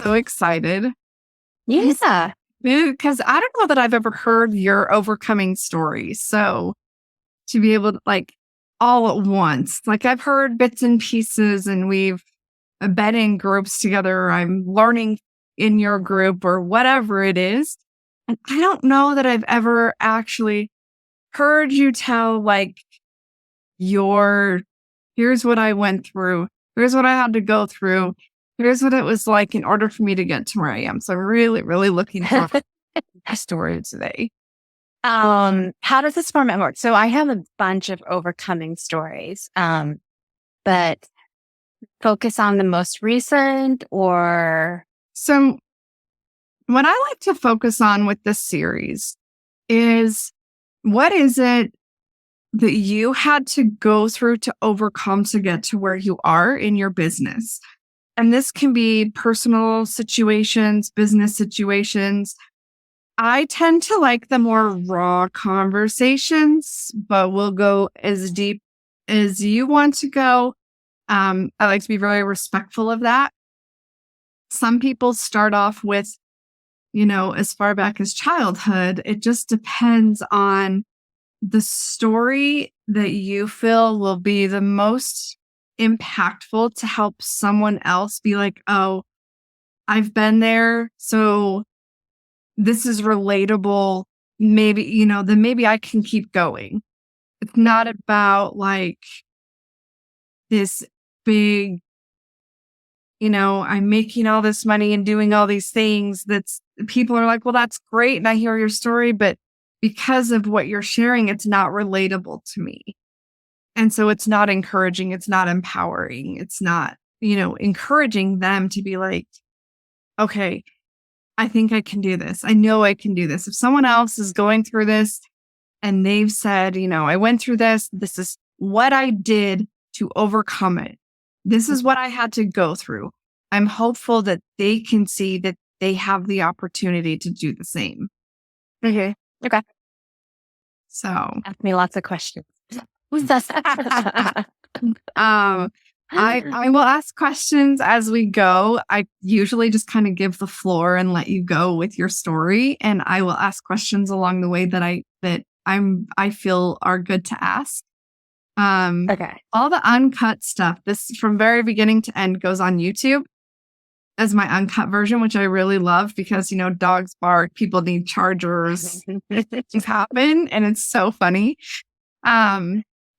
so excited. Yeah. Because I don't know that I've ever heard your overcoming story. So to be able to all at once, I've heard bits and pieces and we've been in groups together. I'm learning in your group or whatever it is. And I don't know that I've ever actually heard you tell here's what I went through. Here's what I had to go through. Here's what it was like in order for me to get to where I am. So I'm really, really looking forward to the story today. How does this format work? So I have a bunch of overcoming stories, but focus on the most recent or... So what I like to focus on with this series is what is it that you had to go through to overcome to get to where you are in your business? And this can be personal situations, business situations. I tend to like the more raw conversations, but we'll go as deep as you want to go. I like to be very respectful of that. Some people start off with, as far back as childhood. It just depends on the story that you feel will be the most impactful to help someone else be like, oh, I've been there. So this is relatable. Maybe, then maybe I can keep going. It's not about this big, I'm making all this money and doing all these things. That's people are like, well, that's great. And I hear your story, but because of what you're sharing, it's not relatable to me. And so it's not encouraging. It's not empowering. It's not, encouraging them to be like, okay, I think I can do this. I know I can do this. If someone else is going through this and they've said, I went through this, this is what I did to overcome it. This is what I had to go through. I'm hopeful that they can see that they have the opportunity to do the same. Okay. So ask me lots of questions. I will ask questions as we go. I usually just kind of give the floor and let you go with your story, and I will ask questions along the way that I feel are good to ask. Okay. All the uncut stuff, this from very beginning to end goes on YouTube as my uncut version, which I really love because, dogs bark, people need chargers, things happen, and it's so funny.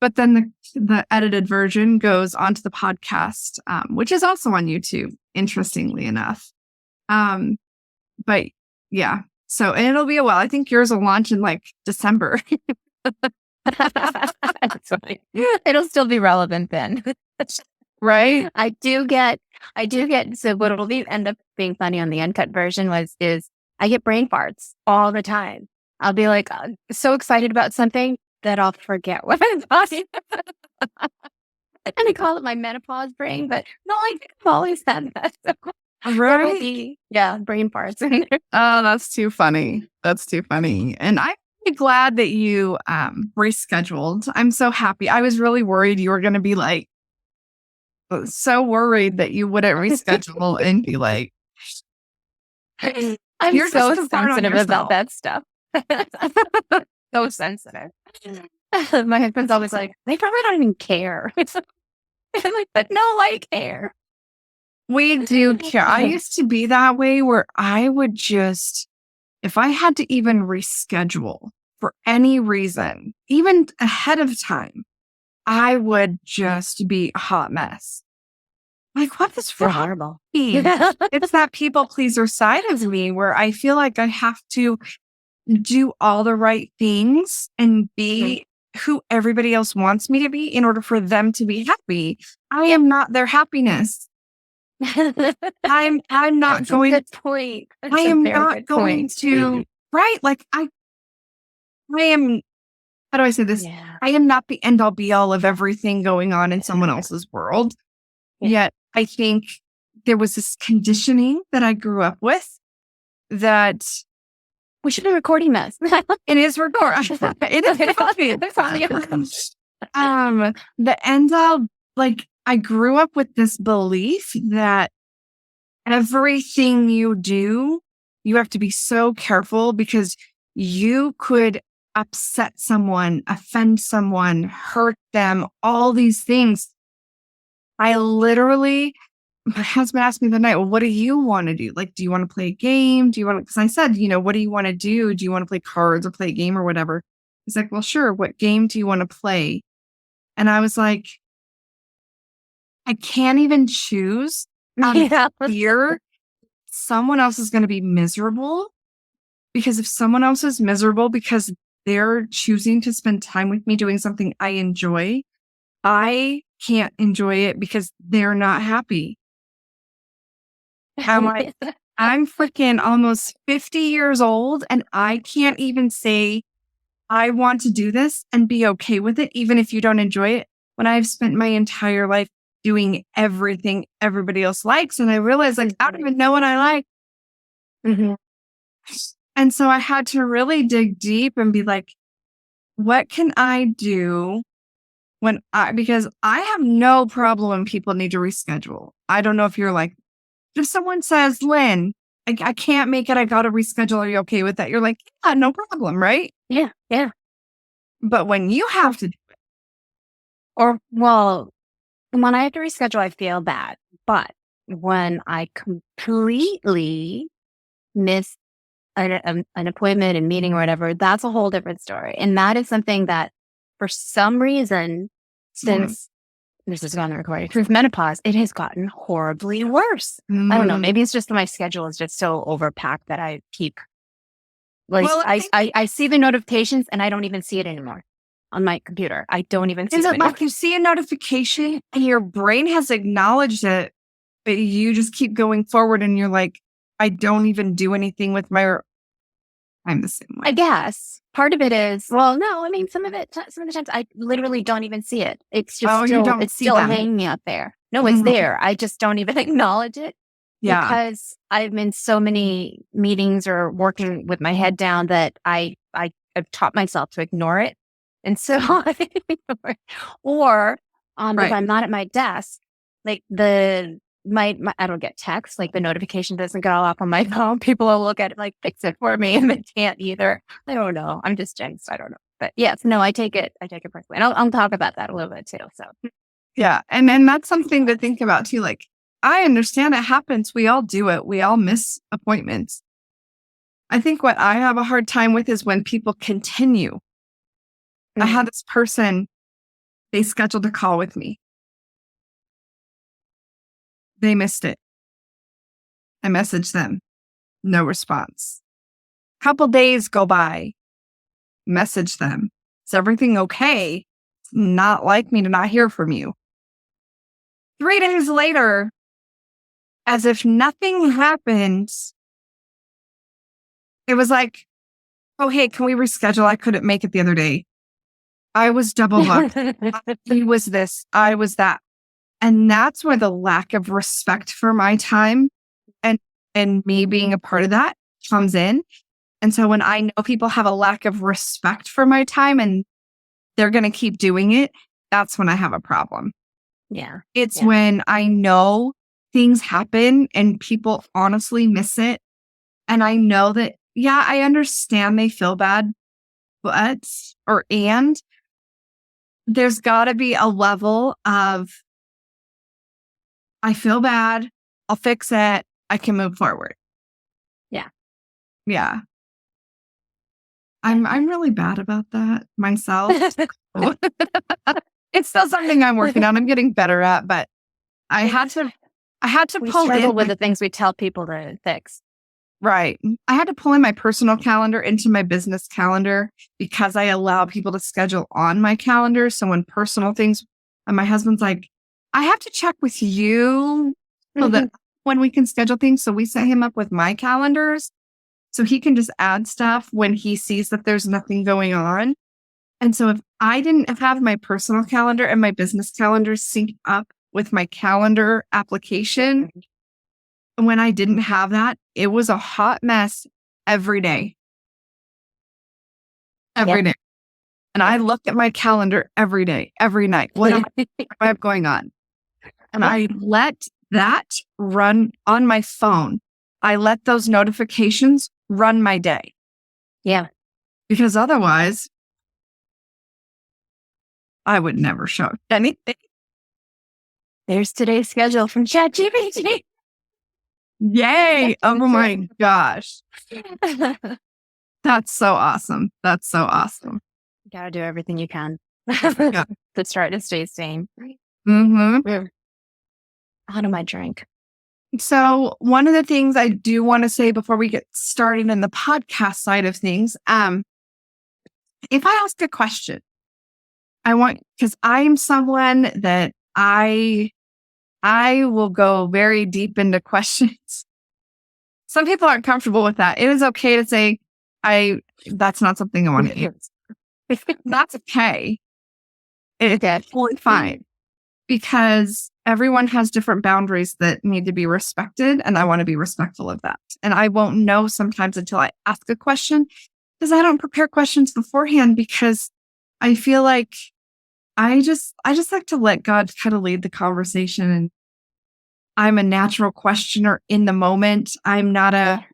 But then the edited version goes onto the podcast, which is also on YouTube, interestingly enough. But yeah, so and it'll be a while. I think yours will launch in December. That's funny. It'll still be relevant then. Right? I do get, so what will end up being funny on the uncut version is I get brain farts all the time. I'll be so excited about something that I'll forget what I'm talking about. And I call it my menopause brain, but no, I think I've always had that. So right? Brain farts in there. Oh, that's too funny. That's too funny. And I'm really glad that you rescheduled. I'm so happy. I was really worried you were going to be so worried that you wouldn't reschedule and be like, I'm so sensitive about that stuff. So sensitive. My husband's always like, they probably don't even care. I'm like, but no, I care. We do care. I used to be that way where I would just, if I had to even reschedule for any reason, even ahead of time, I would just be a hot mess. What is wrong? Horrible. It's that people pleaser side of me where I feel like I have to do all the right things and be who everybody else wants me to be in order for them to be happy. I am not their happiness. I'm not That's going. A good point. I am not going to. Right? I am. How do I say this? Yeah. I am not the end all be all of everything going on in someone else's world. Yeah. Yet I think there was this conditioning that I grew up with that we should be recording this. It is recording. It is the end all, I grew up with this belief that everything you do, you have to be so careful because you could upset someone, offend someone, hurt them, all these things. My husband asked me the night, well, what do you want to do? Like, do you want to play a game? Because I said, what do you want to do? Do you want to play cards or play a game or whatever? He's like, well, sure. What game do you want to play? And I was like, I can't even choose out of fear. Someone else is going to be miserable, because if someone else is miserable because they're choosing to spend time with me doing something I enjoy, I can't enjoy it because they're not happy. I'm like, I'm freaking almost 50 years old and I can't even say I want to do this and be okay with it, even if you don't enjoy it, when I've spent my entire life doing everything everybody else likes. And I realized, like, I don't even know what I like. Mm-hmm. And so I had to really dig deep and be like, what can I do because I have no problem when people need to reschedule. I don't know if you're like, if someone says, Lynn, I can't make it, I got to reschedule. Are you okay with that? You're like, yeah, no problem, right? Yeah. Yeah. But when you have to do it. When I have to reschedule, I feel bad. But when I completely miss an appointment and meeting or whatever, that's a whole different story. And that is something that for some reason, since this has gone on the recording, through menopause, it has gotten horribly worse. I don't know. Maybe it's just that my schedule is just so overpacked that I keep I see the notifications and I don't even see it anymore on my computer. I don't even see it anymore. Like you see a notification and your brain has acknowledged it, but you just keep going forward and you're like, I don't even do anything with I'm the same way. I guess part of it is, well, no, I mean, some of the times I literally don't even see it. It's just still hanging out there. No, it's there. I just don't even acknowledge it. Yeah. Because I'm in so many meetings or working with my head down that I've taught myself to ignore it. And so, if I'm not at my desk, like I don't get texts, like the notification doesn't go off on my phone. People will look at it, like fix it for me, and they can't either. I don't know. I'm just jinxed. I don't know. But yes, no, I take it personally. And I'll talk about that a little bit too. So yeah. And then that's something to think about too. Like, I understand it happens. We all do it. We all miss appointments. I think what I have a hard time with is when people continue. Mm-hmm. I had this person, they scheduled a call with me. They missed it. I messaged them. No response. Couple days go by. Message them. Is everything okay? It's not like me to not hear from you. 3 days later, as if nothing happened, it was like, oh, hey, can we reschedule? I couldn't make it the other day. I was double booked. He was this, I was that. And that's where the lack of respect for my time and me being a part of that comes in. And so when I know people have a lack of respect for my time and they're going to keep doing it, that's when I have a problem. Yeah. It's when I know things happen and people honestly miss it. And I know that, yeah, I understand they feel bad, and there's got to be a level of, I feel bad, I'll fix it, I can move forward. Yeah. Yeah. I'm really bad about that myself. It's still something I'm working on. I'm getting better at, but I had to pull in with the things we tell people to fix. Right. I had to pull in my personal calendar into my business calendar because I allow people to schedule on my calendar. So when personal things, and my husband's like, I have to check with you so that when we can schedule things. So we set him up with my calendars so he can just add stuff when he sees that there's nothing going on. And so if I didn't have my personal calendar and my business calendar synced up with my calendar application, when I didn't have that, it was a hot mess every day. Every day. And I looked at my calendar every day, every night. What do I have going on? And I let that run on my phone. I let those notifications run my day. Yeah. Because otherwise, I would never show anything. There's today's schedule from ChatGPT. Yay. Oh my gosh. That's so awesome. That's so awesome. You gotta do everything you can Yeah. to try to stay sane. Mm-hmm. How do I drink? So one of the things I do want to say before we get started in the podcast side of things, if I ask a question, because I'm someone that I will go very deep into questions. Some people aren't comfortable with that. It is okay to say, that's not something I want to answer. That's okay. It's totally fine because everyone has different boundaries that need to be respected. And I want to be respectful of that. And I won't know sometimes until I ask a question because I don't prepare questions beforehand because I feel like I just like to let God kind of lead the conversation. And I'm a natural questioner in the moment. I'm not a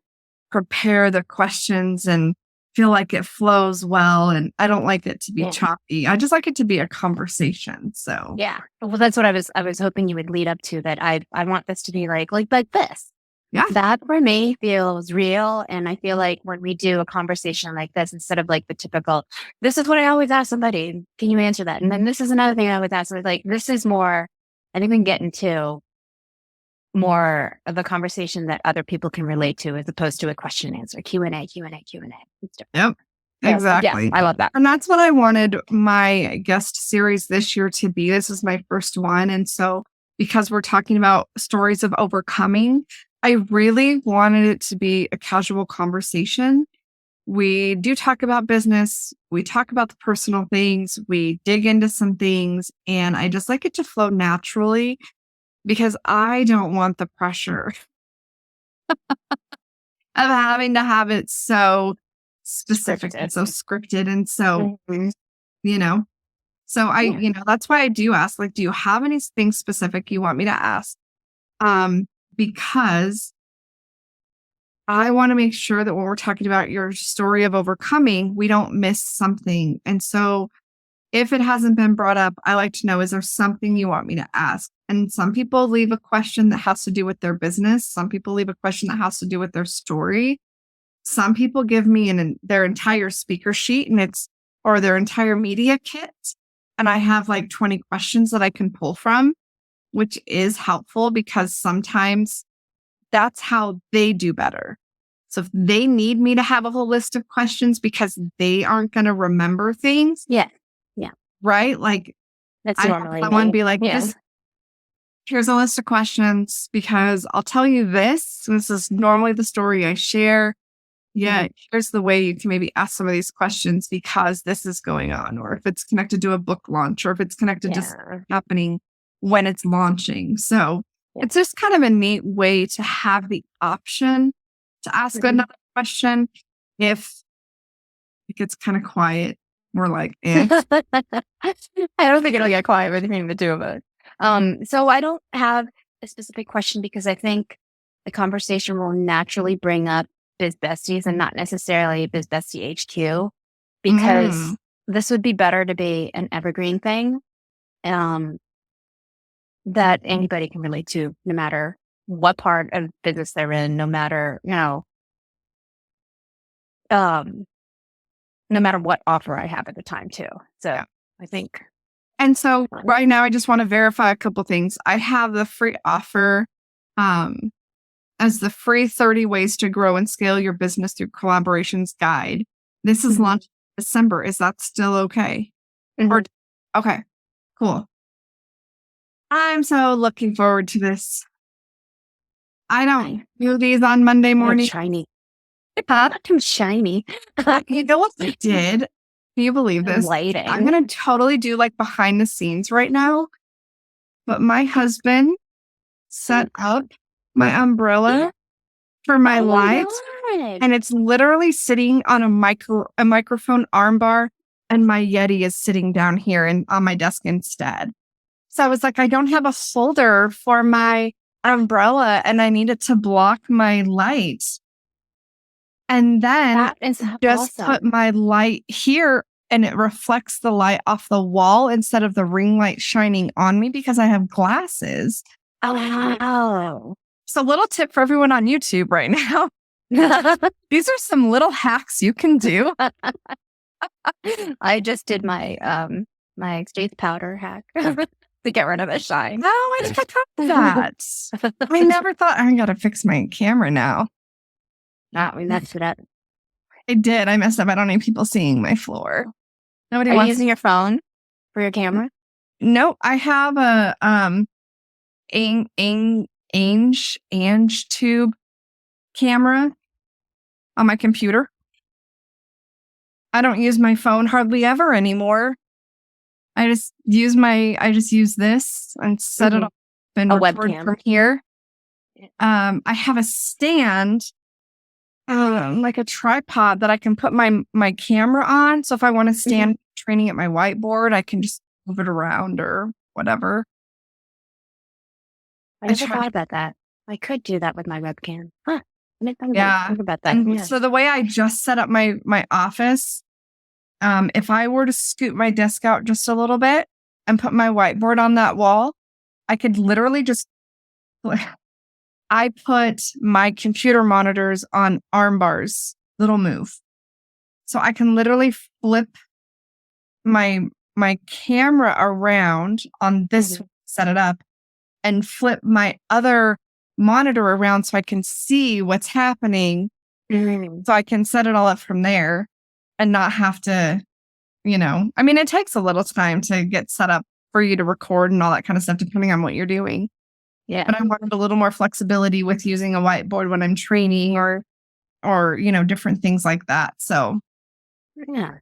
prepare the questions and feel like it flows well. And I don't like it to be choppy. I just like it to be a conversation. So yeah. Well, that's what I was hoping you would lead up to, that I want this to be like this. Yeah. That for me feels real. And I feel like when we do a conversation like this, instead of like the typical, this is what I always ask somebody, can you answer that? And then this is another thing I always ask, like, this is more, I think we can get into more of a conversation that other people can relate to as opposed to a question and answer, Q&A. Yep. Exactly. Yeah, I love that. And that's what I wanted my guest series this year to be. This is my first one. And so because we're talking about stories of overcoming, I really wanted it to be a casual conversation. We do talk about business. We talk about the personal things. We dig into some things. And I just like it to flow naturally because I don't want the pressure of having to have it so specific and so scripted. And so, so that's why I do ask, like, do you have anything specific you want me to ask? Because I want to make sure that when we're talking about your story of overcoming, we don't miss something. And so if it hasn't been brought up, I like to know, is there something you want me to ask? And some people leave a question that has to do with their business. Some people leave a question that has to do with their story. Some people give me their entire speaker sheet or their entire media kit. And I have like 20 questions that I can pull from, which is helpful because sometimes that's how they do better. So if they need me to have a whole list of questions because they aren't going to remember things. Yeah. Right? Like that's normally someone be like, here's a list of questions because I'll tell you this. This is normally the story I share. Yeah, here's the way you can maybe ask some of these questions because this is going on, or if it's connected to a book launch, or if it's connected to something happening when it's launching. So it's just kind of a neat way to have the option to ask another question if it gets kind of quiet. We're like, I don't think it'll get quiet between the two of us. So I don't have a specific question because I think the conversation will naturally bring up Biz Besties and not necessarily Biz Bestie HQ, because this would be better to be an evergreen thing that anybody can relate to, no matter what part of business they're in, no matter, no matter what offer I have at the time too. So I think. And so right now I just want to verify a couple things. I have the free offer as the free 30 ways to grow and scale your business through collaborations guide. This is launched in December. Is that still okay? Okay, cool. I'm so looking forward to this. I don't do these on Monday morning. Shiny. Not too shiny. You know what I did? Can you believe this? Lighting. I'm going to totally do like behind the scenes right now. But my husband set up my umbrella for my light. And it's literally sitting on a microphone armbar. And my Yeti is sitting down here and on my desk instead. So I was like, I don't have a holder for my umbrella and I needed to block my light. And then That is just awesome. put my light here and it reflects the light off the wall instead of the ring light shining on me because I have glasses. Oh, wow. It's a little tip for everyone on YouTube right now. These are some little hacks you can do. I just did my my face powder hack to get rid of the shine. Oh, I didn't know that. I never thought I gotta fix my camera now. Not we messed it up. I did. I messed up. I don't need people seeing my floor. Nobody Are you wants. using your phone for your camera? No, I have a Ange tube camera on my computer. I don't use my phone hardly ever anymore. I just use this and set it up and A record webcam. from here. I have a stand, like a tripod that I can put my camera on. So if I want to stand training at my whiteboard, I can just move it around or whatever. I never thought about that. I could do that with my webcam. Huh. I didn't Yeah. think about that. And so the way I just set up my office, if I were to scoot my desk out just a little bit and put my whiteboard on that wall, I could literally just, I put my computer monitors on arm bars, little move. So I can literally flip my camera around on this, set it up, and flip my other monitor around so I can see what's happening. So I can set it all up from there and not have to, I mean, it takes a little time to get set up for you to record and all that kind of stuff, depending on what you're doing. Yeah. But I wanted a little more flexibility with using a whiteboard when I'm training or different things like that. So, yeah.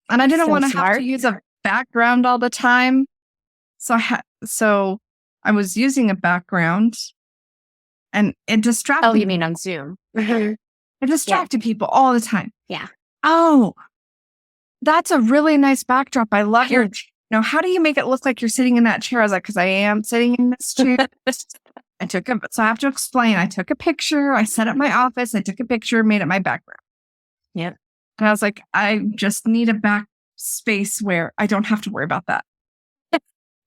And I didn't So want to have smart. to use a background all the time. So I was using a background and it distracted. Oh, you mean on Zoom? It distracted people all the time. Yeah. Oh, that's a really nice backdrop. I love your. Now, how do you make it look like you're sitting in that chair? I was like, because I am sitting in this chair. So I have to explain. I took a picture. I set up my office. I took a picture, made it my background. Yep. And I was like, I just need a back space where I don't have to worry about that.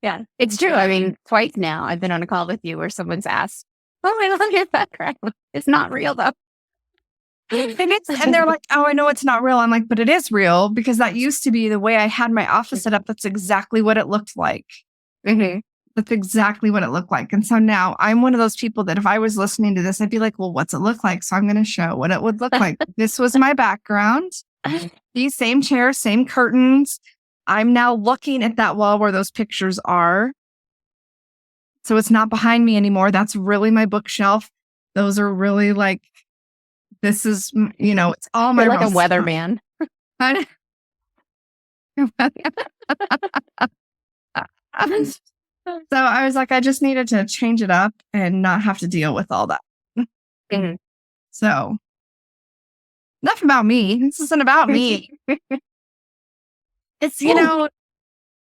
Yeah, it's true. I mean, twice now I've been on a call with you where someone's asked, "Oh, I love your background. It's not real though." And they're like, "Oh, I know it's not real." I'm like, "But it is real because that used to be the way I had my office set up. That's exactly what it looked like. That's exactly what it looked like." And so now I'm one of those people that if I was listening to this, I'd be like, "Well, what's it look like?" So I'm going to show what it would look like. This was my background. These same chairs, same curtains. I'm now looking at that wall where those pictures are. So it's not behind me anymore. That's really my bookshelf. Those are really like, this is, it's all my You're like a weatherman. So I was like, I just needed to change it up and not have to deal with all that. So enough about me. This isn't about me. It's,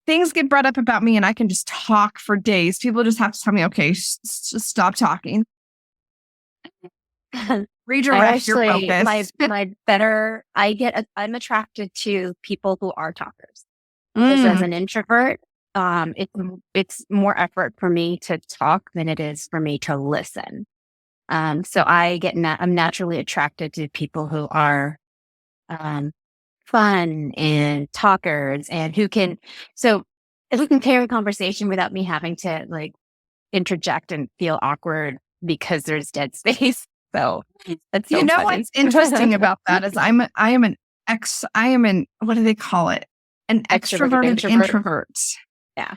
things get brought up about me and I can just talk for days. People just have to tell me, okay, just stop talking. Redirect your focus. I'm attracted to people who are talkers. Because as an introvert, it's more effort for me to talk than it is for me to listen. So I'm naturally attracted to people who are fun and talkers and who can carry a conversation without me having to like interject and feel awkward because there's dead space. So that's so funny. What's interesting about that is I am an what do they call it? An extroverted introvert. Yeah.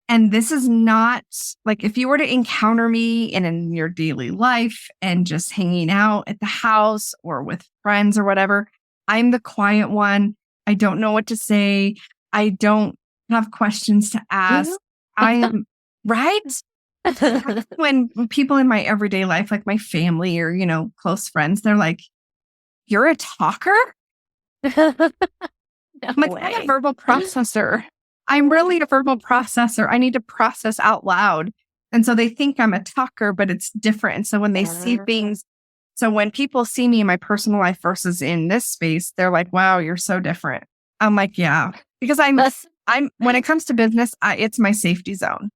And this is not like if you were to encounter me in your daily life and just hanging out at the house or with friends or whatever, I'm the quiet one. I don't know what to say. I don't have questions to ask. I am right. When people in my everyday life, like my family or, close friends, they're like, "You're a talker?" I'm like, I'm a verbal processor. I'm really a verbal processor. I need to process out loud. And so they think I'm a talker, but it's different. And so when they see things, so when people see me in my personal life versus in this space, they're like, wow, you're so different. I'm like, yeah, because when it comes to business, it's my safety zone.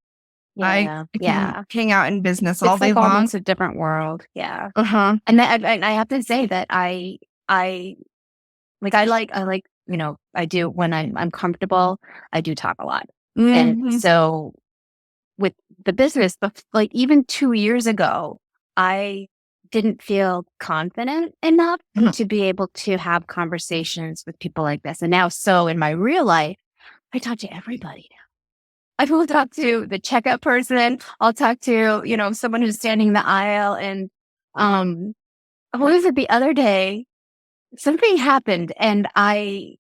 I can hang out in business all day long. It's a different world. Yeah. Uh-huh. And I have to say that I like, I do when I'm comfortable, I do talk a lot. Mm-hmm. And so with the business, but like even 2 years ago, I didn't feel confident enough to be able to have conversations with people like this. And now, so in my real life, I talk to everybody now. I will talk to the checkout person. I'll talk to, someone who's standing in the aisle. And what was it the other day? Something happened, and I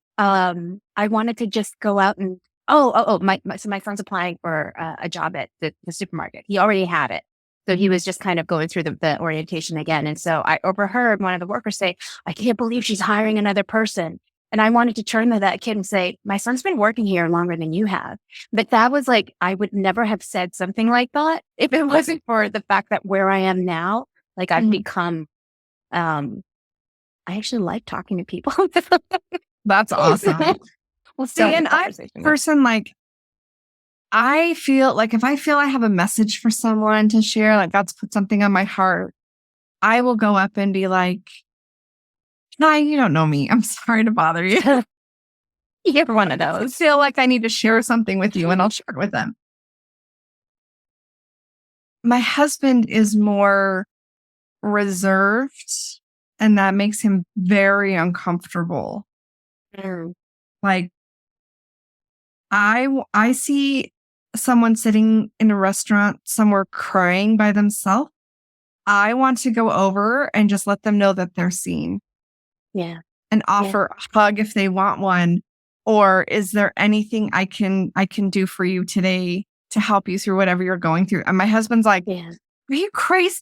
wanted to just go out and my son's applying for a job at the supermarket. He already had it, so he was just kind of going through the orientation again. And so I overheard one of the workers say, "I can't believe she's hiring another person." And I wanted to turn to that kid and say, "My son's been working here longer than you have." But that was like, I would never have said something like that if it wasn't for the fact that where I am now, like I've become. I actually like talking to people. That's awesome. Well, see, and I'm a person like, I feel like if I feel I have a message for someone to share, like God's put something on my heart, I will go up and be like, "Hi, you don't know me. I'm sorry to bother you." You're one of those. I feel like I need to share something with you, and I'll share it with them. My husband is more reserved, and that makes him very uncomfortable. Like, I see someone sitting in a restaurant somewhere crying by themselves. I want to go over and just let them know that they're seen. Yeah. And offer a hug if they want one. Or is there anything I can do for you today to help you through whatever you're going through? And my husband's like, "Are you crazy?"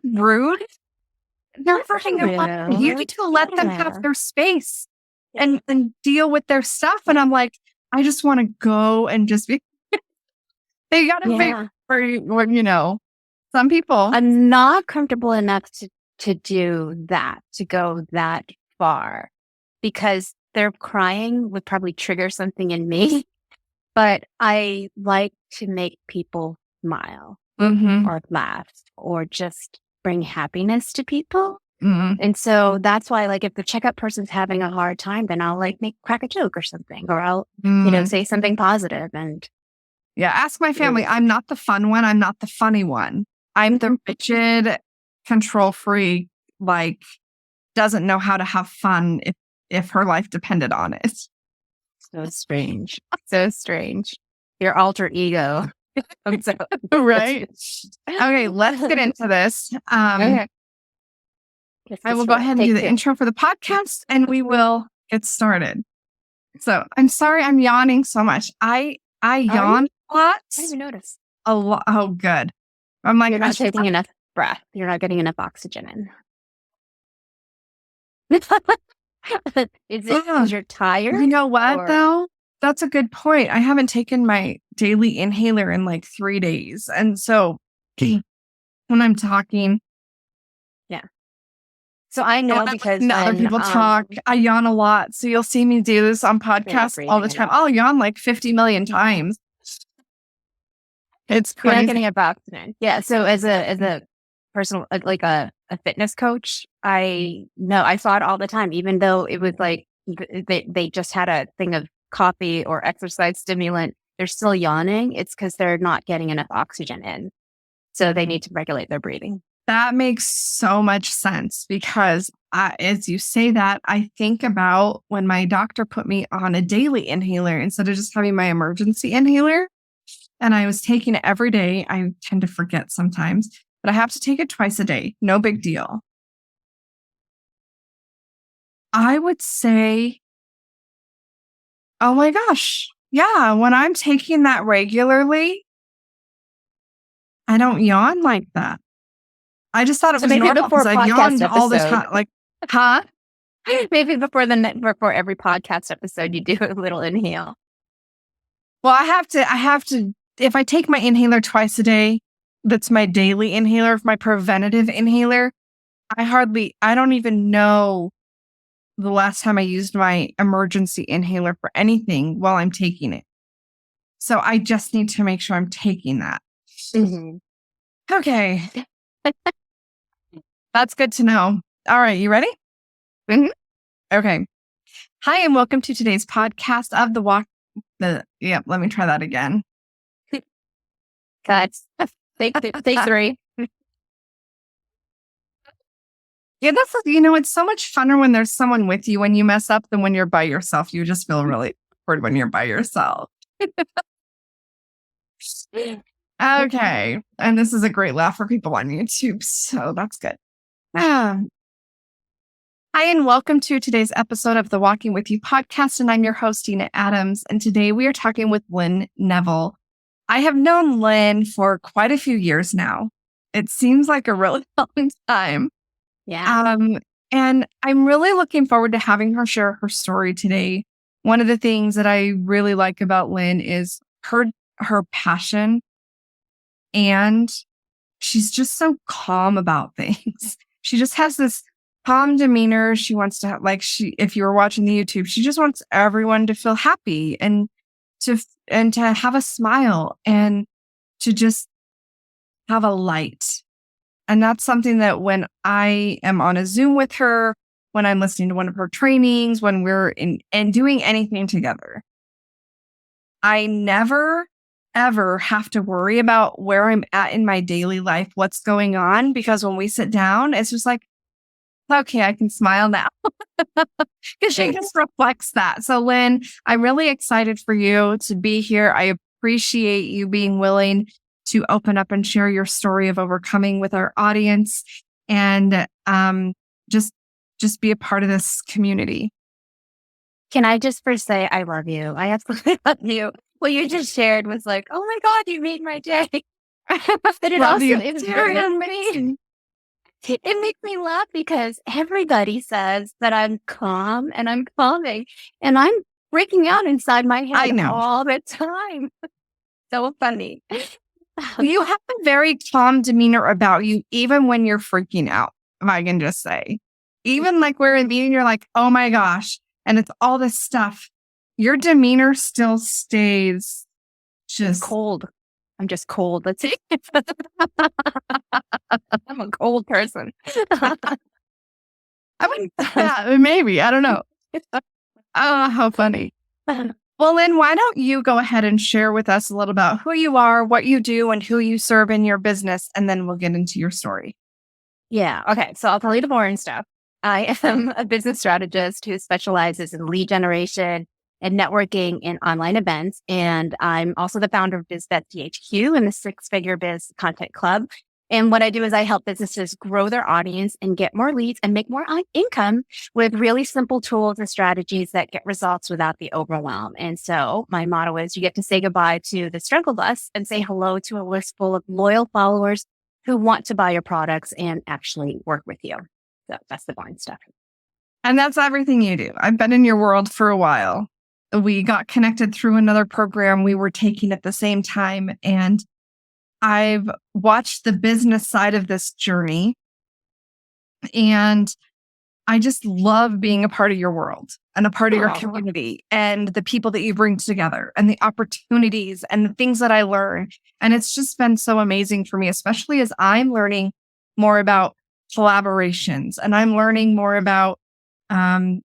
Rude. They're freaking up. You need to let them have their space and deal with their stuff. And I'm like, I just want to go and just be. They got to make for some people. I'm not comfortable enough to do that, to go that far, because their crying would probably trigger something in me. But I like to make people smile or laugh or just bring happiness to people. And so that's why, like, if the checkout person's having a hard time, then I'll crack a joke or something, or I'll, say something positive. And ask my family. I'm not the fun one. I'm not the funny one. I'm the rigid, control freak, like, doesn't know how to have fun if her life depended on it. So strange. So strange. Your alter ego. Right. Okay, let's get into this. Okay. I will go ahead and do the intro for the podcast, and we will get started. So I'm sorry I'm yawning so much. I yawn a lot. I didn't even notice. A lot. Oh, good. I'm like, you're not taking enough breath. You're not getting enough oxygen in. Is it because you're tired? You know what, though? That's a good point. I haven't taken my daily inhaler in like 3 days. And so when I'm talking. Yeah. So I know because other people talk, I yawn a lot. So you'll see me do this on podcasts all the time. I'll yawn like 50 million times. It's crazy. You're not getting enough oxygen. Yeah. So as a personal, like a fitness coach, I know I saw it all the time, even though it was like they just had a thing of coffee or exercise stimulant. They're still yawning. It's because they're not getting enough oxygen in. So they need to regulate their breathing. That makes so much sense because as you say that, I think about when my doctor put me on a daily inhaler instead of just having my emergency inhaler. And I was taking it every day. I tend to forget sometimes, but I have to take it twice a day. No big deal. I would say, oh my gosh. Yeah. When I'm taking that regularly, I don't yawn like that. I just thought it was normal because I yawned all the time. Like, huh? Maybe before every podcast episode, you do a little inhale. Well, I have to if I take my inhaler twice a day, that's my daily inhaler, my preventative inhaler. I don't even know the last time I used my emergency inhaler for anything while I'm taking it. So I just need to make sure I'm taking that. Mm-hmm. Okay. That's good to know. All right. You ready? Mm-hmm. Okay. Hi, and welcome to today's podcast of the walk. Let me try that again. Cut. Take 3. Yeah, it's so much funner when there's someone with you when you mess up than when you're by yourself. You just feel really awkward when you're by yourself. Okay. And this is a great laugh for people on YouTube. So that's good. Hi, and welcome to today's episode of the Walking With You podcast. And I'm your host, Tina Adams. And today we are talking with Lynn Neville. I have known Lynn for quite a few years now. It seems like a really long time. Yeah. And I'm really looking forward to having her share her story today. One of the things that I really like about Lynn is her passion, and she's just so calm about things. She just has this calm demeanor. She wants to have, if you were watching the YouTube, she just wants everyone to feel happy and to have a smile and to just have a light. And that's something that when I am on a Zoom with her, when I'm listening to one of her trainings, when we're and doing anything together, I never, ever have to worry about where I'm at in my daily life, what's going on, because when we sit down, it's just like, okay, I can smile now because she just reflects that. So Lynn, I'm really excited for you to be here. I appreciate you being willing to open up and share your story of overcoming with our audience, and just be a part of this community. Can I just first say I love you? I absolutely love you. What you just shared was like, oh my God, you made my day. But it also it makes me laugh because everybody says that I'm calm and I'm calming, and I'm freaking out inside my head all the time. So funny. You have a very calm demeanor about you, even when you're freaking out, if I can just say. Even like we're in a meeting, you're like, oh my gosh, and it's all this stuff. Your demeanor still stays just cold. I'm just cold. Let's see. I'm a cold person. Maybe. I don't know. Oh, how funny. Well, Lynn, why don't you go ahead and share with us a little about who you are, what you do, and who you serve in your business, and then we'll get into your story. Yeah. Okay. So I'll tell you the boring stuff. I am a business strategist who specializes in lead generation and networking in online events. And I'm also the founder of Biz Bestie HQ and the 6-figure Biz Content Club. And what I do is I help businesses grow their audience and get more leads and make more income with really simple tools and strategies that get results without the overwhelm. And so my motto is you get to say goodbye to the struggle bus and say hello to a list full of loyal followers who want to buy your products and actually work with you. So that's the boring stuff. And that's everything you do. I've been in your world for a while. We got connected through another program we were taking at the same time, and I've watched the business side of this journey, and I just love being a part of your world and a part of your community and the people that you bring together and the opportunities and the things that I learn. And it's just been so amazing for me, especially as I'm learning more about collaborations and I'm learning more about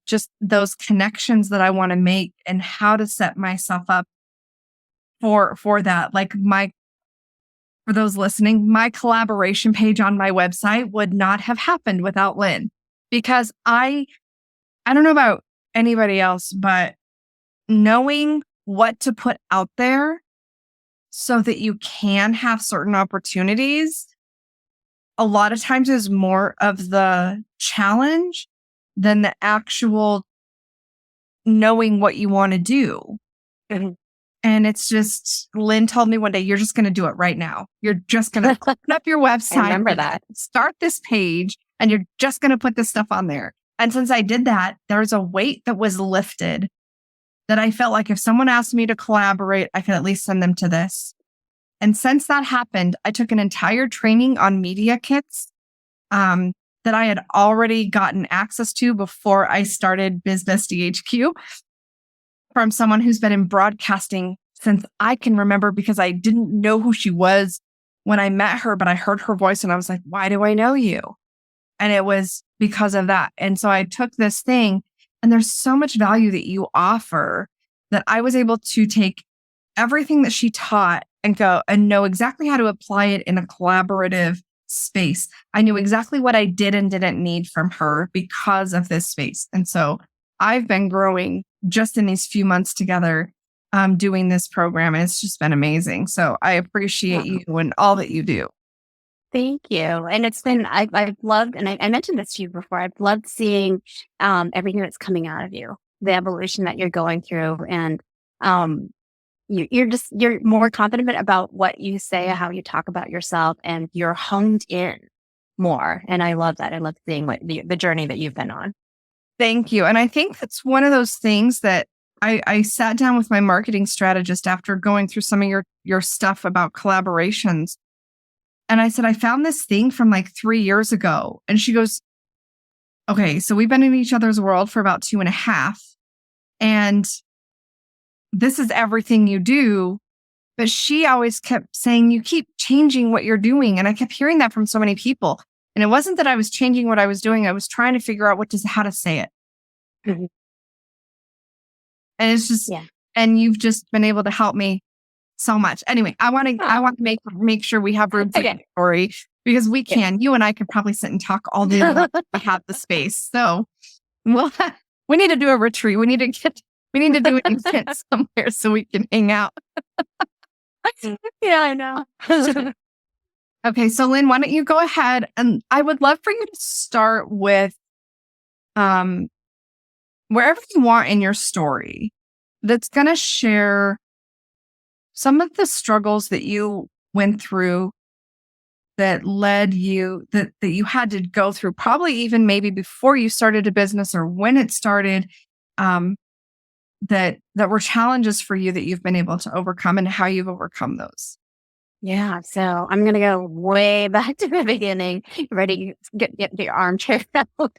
just those connections that I want to make and how to set myself up for that. Like for those listening, my collaboration page on my website would not have happened without Lynn, because I don't know about anybody else, but knowing what to put out there so that you can have certain opportunities a lot of times is more of the challenge than the actual knowing what you want to do. Mm-hmm. And it's just, Lynn told me one day, you're just going to do it right now. You're just going to open up your website. I remember that. Start this page and you're just going to put this stuff on there. And since I did that, there's a weight that was lifted that I felt like if someone asked me to collaborate, I could at least send them to this. And since that happened, I took an entire training on media kits that I had already gotten access to before I started Biz Bestie HQ from someone who's been in broadcasting since I can remember, because I didn't know who she was when I met her, but I heard her voice and I was like, why do I know you? And it was because of that. And so I took this thing, and there's so much value that you offer that I was able to take everything that she taught and go and know exactly how to apply it in a collaborative space. I knew exactly what I did and didn't need from her because of this space. And so I've been growing just in these few months together, doing this program. And it's just been amazing. So I appreciate you and all that you do. Thank you. And it's been, I've loved, and I mentioned this to you before, I've loved seeing everything that's coming out of you, the evolution that you're going through. And you're more confident about what you say, how you talk about yourself, and you're honed in more. And I love that. I love seeing what the journey that you've been on. Thank you. And I think that's one of those things that I sat down with my marketing strategist after going through some of your stuff about collaborations. And I said, I found this thing from like 3 years ago. And she goes, okay, so we've been in each other's world for about 2.5. And this is everything you do. But she always kept saying, you keep changing what you're doing. And I kept hearing that from so many people. And it wasn't that I was changing what I was doing. I was trying to figure out how to say it. Mm-hmm. And it's just, and you've just been able to help me so much. Anyway, I want to make sure we have room for the story, because we can. You and I could probably sit and talk all day long if we have the space. So, well, we need to do a retreat. We need to do an event somewhere so we can hang out. Yeah, I know. Okay, so Lynn, why don't you go ahead, and I would love for you to start with wherever you want in your story that's going to share some of the struggles that you went through that led you, that you had to go through, probably even maybe before you started a business or when it started, that were challenges for you that you've been able to overcome, and how you've overcome those. Yeah. So I'm going to go way back to the beginning. Ready? Get your armchair out.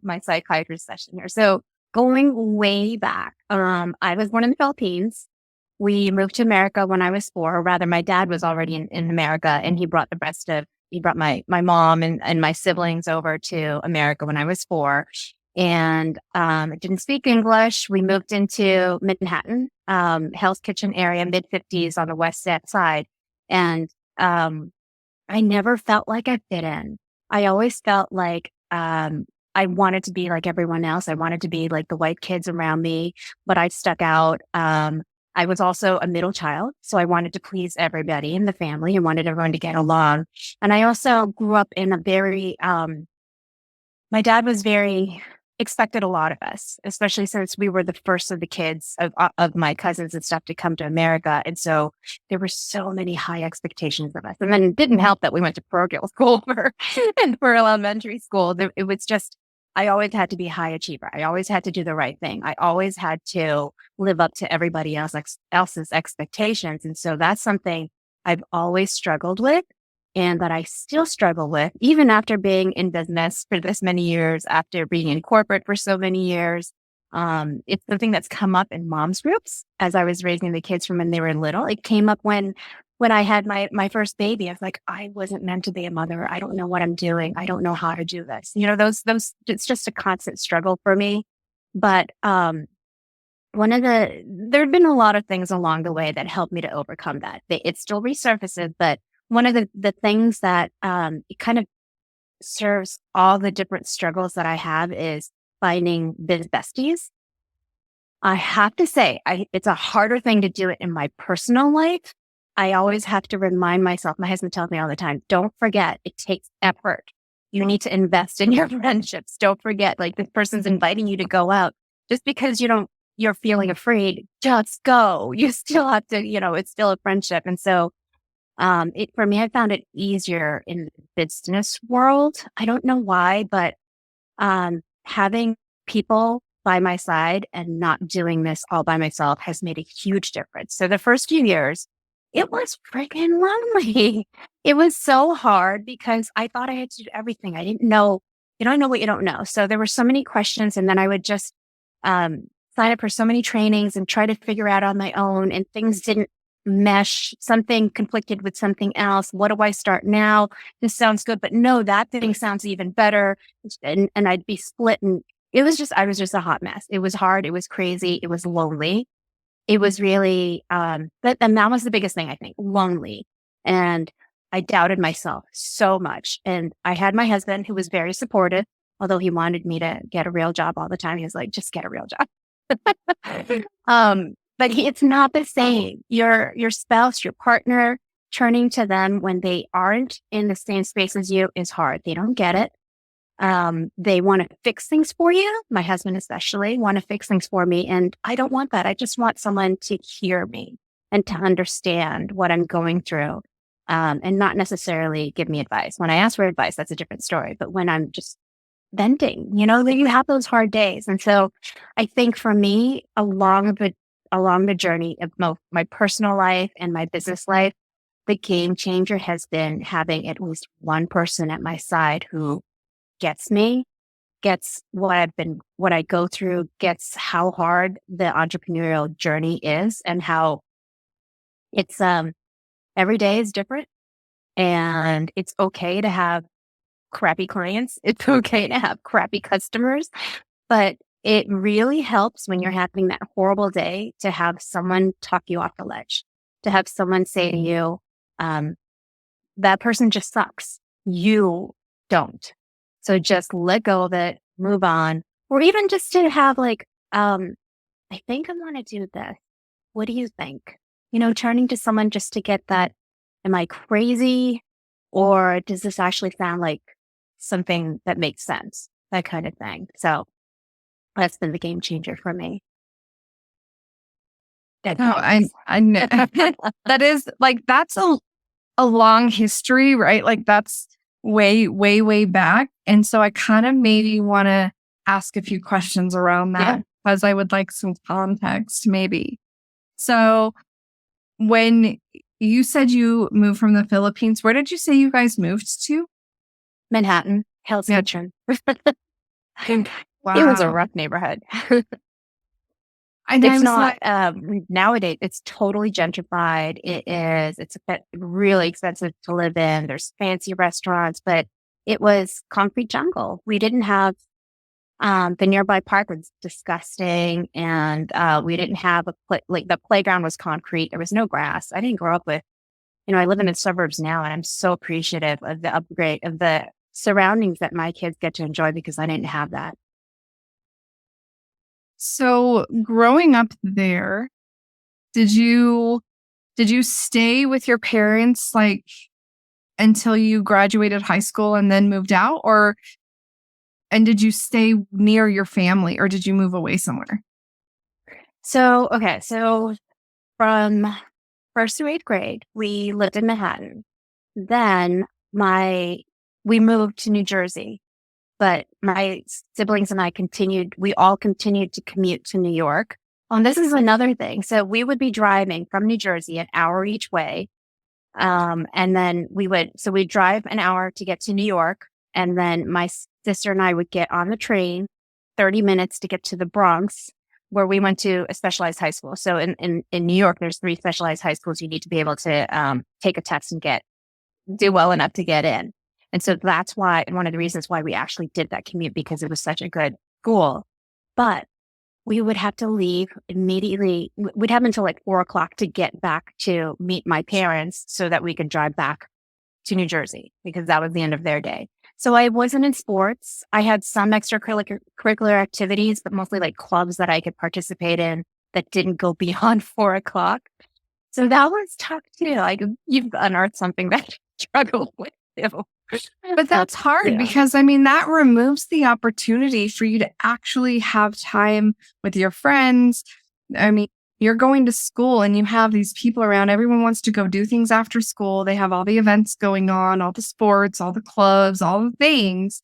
My psychiatrist session here. So going way back, I was born in the Philippines. We moved to America when I was 4, or rather my dad was already in America, and he brought my mom and my siblings over to America when I was 4. And I didn't speak English. We moved into Manhattan, Hell's Kitchen area, mid-50s on the west side. And I never felt like I fit in. I always felt like I wanted to be like everyone else. I wanted to be like the white kids around me, but I stuck out. I was also a middle child, so I wanted to please everybody in the family and wanted everyone to get along. And I also grew up in a very, my dad was expected a lot of us, especially since we were the first of the kids of my cousins and stuff to come to America. And so there were so many high expectations of us. And then it didn't help that we went to parochial school for elementary school. It was just, I always had to be a high achiever. I always had to do the right thing. I always had to live up to everybody else's expectations. And so that's something I've always struggled with, and that I still struggle with, even after being in business for this many years, after being in corporate for so many years. It's something that's come up in moms groups as I was raising the kids from when they were little. It came up when I had my first baby. I was like, I wasn't meant to be a mother. I don't know what I'm doing. I don't know how to do this. Those, it's just a constant struggle for me. But there have been a lot of things along the way that helped me to overcome that. It still resurfaces, but one of the things that it kind of serves all the different struggles that I have is finding biz besties. I have to say, it's a harder thing to do it in my personal life. I always have to remind myself, my husband tells me all the time, don't forget, it takes effort. You need to invest in your friendships. Don't forget, like, this person's inviting you to go out. Just because you're feeling afraid, just go. You still have to, it's still a friendship. And so for me, I found it easier in the business world. I don't know why, but having people by my side and not doing this all by myself has made a huge difference. So the first few years, it was freaking lonely. It was so hard because I thought I had to do everything. I didn't know, you don't know what you don't know. So there were so many questions, and then I would just um, sign up for so many trainings and try to figure out on my own, and things didn't mesh. Something conflicted with something else. What do I start now? This sounds good, but no, that thing sounds even better. And I'd be split, and I was just a hot mess. It was hard. It was crazy. It was lonely. It was really, and that was the biggest thing, I think, lonely. And I doubted myself so much. And I had my husband who was very supportive, although he wanted me to get a real job all the time. He was like, just get a real job. It's not the same. Your spouse, your partner, turning to them when they aren't in the same space as you is hard. They don't get it. They want to fix things for you. My husband especially want to fix things for me. And I don't want that. I just want someone to hear me and to understand what I'm going through. And not necessarily give me advice. When I ask for advice, that's a different story. But when I'm just venting, you have those hard days. And so I think for me, along the journey of my personal life and my business life, the game changer has been having at least one person at my side who gets me, gets what I go through, gets how hard the entrepreneurial journey is, and how it's, every day is different, and it's okay to have crappy clients. It's okay to have crappy customers, but it really helps when you're having that horrible day to have someone talk you off the ledge, to have someone say to you, that person just sucks. You don't. So just let go of it, move on, or even just to have I think I want to do this. What do you think? Turning to someone just to get that, am I crazy? Or does this actually sound like something that makes sense? That kind of thing. So that's been the game changer for me. Dead No, silence. I know. That is that's a long history, right? Like that's way, way, way back. And so I kind of maybe want to ask a few questions around that because I would like some context maybe. So when you said you moved from the Philippines, where did you say you guys moved to? Manhattan, Hell's Yeah. Kitchen. Wow. It was a rough neighborhood. And It's not, nowadays, it's totally gentrified. It's really expensive to live in. There's fancy restaurants, but it was concrete jungle. We didn't have, the nearby park was disgusting. And, we didn't have the playground was concrete. There was no grass. I didn't grow up with, I live in the suburbs now, and I'm so appreciative of the upgrade of the surroundings that my kids get to enjoy because I didn't have that. so growing up there, did you stay with your parents until you graduated high school and then moved out, and did you stay near your family or did you move away somewhere? So, okay. So from first to eighth grade, we lived in Manhattan. Then we moved to New Jersey, but my siblings and we all continued to commute to New York. And this is another thing. So we would be driving from New Jersey an hour each way. And then we'd drive an hour to get to New York. And then my sister and I would get on the train 30 minutes to get to the Bronx, where we went to a specialized high school. So in New York, there's 3 specialized high schools you need to be able to take a test and do well enough to get in. And so that's why, and one of the reasons why we actually did that commute, because it was such a good school. But we would have to leave immediately. We'd have until 4:00 to get back to meet my parents so that we could drive back to New Jersey, because that was the end of their day. So I wasn't in sports. I had some extracurricular activities, but mostly clubs that I could participate in that didn't go beyond 4:00. So that was tough too. You've unearthed something that I struggle with too. But that's hard because that removes the opportunity for you to actually have time with your friends. You're going to school and you have these people around. Everyone wants to go do things after school. They have all the events going on, all the sports, all the clubs, all the things.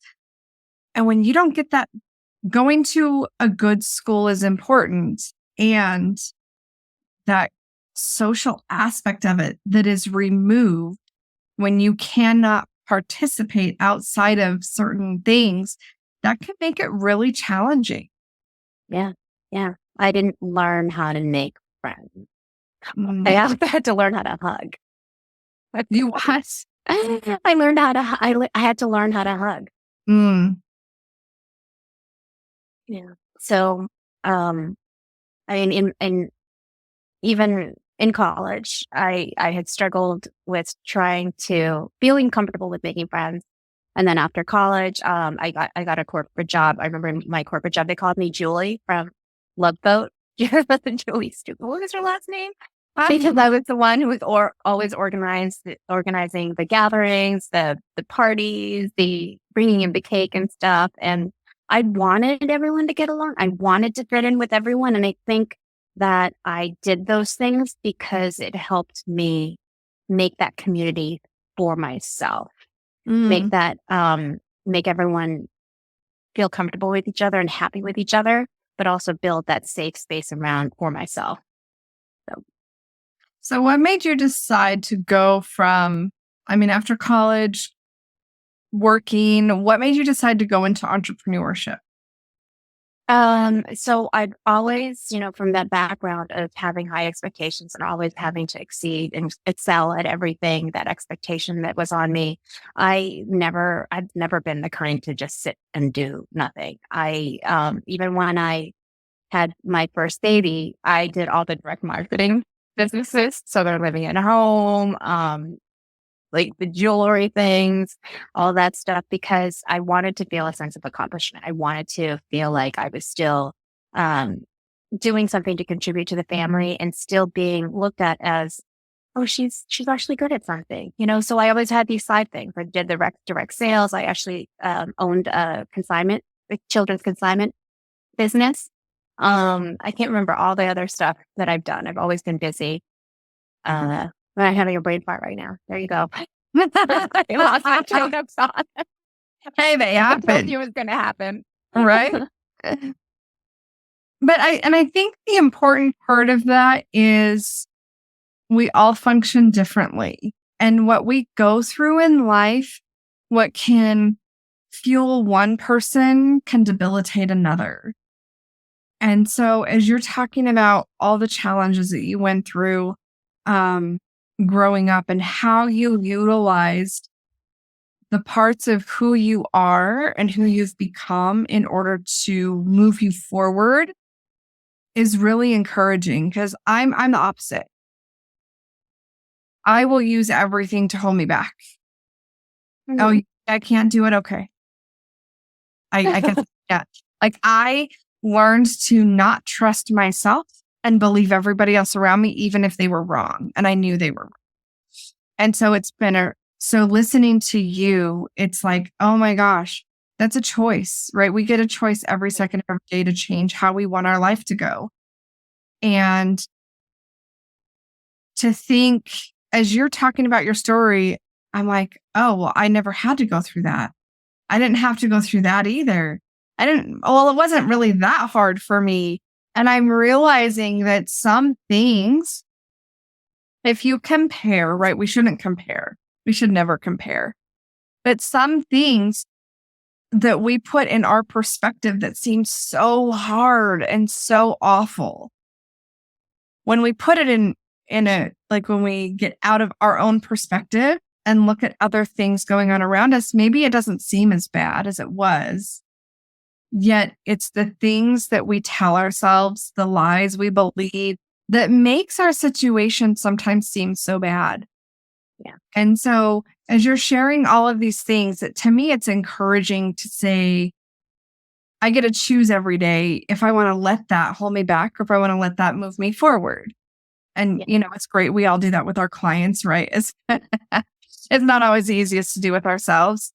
And when you don't get that, going to a good school is important. And that social aspect of it that is removed when you cannot participate outside of certain things, that can make it really challenging. Yeah. Yeah. I didn't learn how to make friends. Mm. I also had to learn how to hug. You what? I learned how to, I had to learn how to hug. Mm. Yeah. So, I mean, even in college, I had struggled with feeling comfortable with making friends. And then after college, I got a corporate job. I remember in my corporate job, they called me Julie from Love Boat. Do you hear about the Julie Stupid? What was her last name? Because I was the one who was always organizing the gatherings, the parties, the bringing in the cake and stuff. And I wanted everyone to get along. I wanted to fit in with everyone. And I think that I did those things because it helped me make that community for myself, make that, make everyone feel comfortable with each other and happy with each other, but also build that safe space around for myself. So what made you decide to go from, after college, working, what made you decide to go into entrepreneurship? So I've always, from that background of having high expectations and always having to exceed and excel at everything, that expectation that was on me, I've never been the kind to just sit and do nothing. Even when I had my first baby, I did all the direct marketing businesses. So they're living at home, like the jewelry things, all that stuff, because I wanted to feel a sense of accomplishment. I wanted to feel like I was still doing something to contribute to the family and still being looked at as, oh, she's actually good at something, So I always had these side things. I did the direct sales. I actually owned a children's consignment business. I can't remember all the other stuff that I've done. I've always been busy. I'm having a brain fart right now. There you go. I lost my train of thought. Hey, they I told happen. you it was going to happen. Right? But I think the important part of that is we all function differently. And what we go through in life, what can fuel one person can debilitate another. And so as you're talking about all the challenges that you went through growing up and how you utilized the parts of who you are and who you've become in order to move you forward is really encouraging, because I'm the opposite. I will use everything to hold me back. Mm-hmm. Oh, I can't do it. Okay. I guess, yeah. Like I learned to not trust myself and believe everybody else around me, even if they were wrong. And I knew they were wrong. And so so listening to you, it's like, oh my gosh, that's a choice, right? We get a choice every second of every day to change how we want our life to go. And to think, as you're talking about your story, I'm like, oh, well, I never had to go through that. I didn't have to go through that either. It wasn't really that hard for me. And I'm realizing that some things, if you compare, right, we shouldn't compare. We should never compare. But some things that we put in our perspective that seem so hard and so awful, when we put it in when we get out of our own perspective and look at other things going on around us, maybe it doesn't seem as bad as it was. Yet it's the things that we tell ourselves, the lies we believe, that makes our situation sometimes seem so bad. Yeah. And so as you're sharing all of these things, to me, it's encouraging to say, I get to choose every day if I want to let that hold me back or if I want to let that move me forward. And, it's great. We all do that with our clients, right? It's not always the easiest to do with ourselves.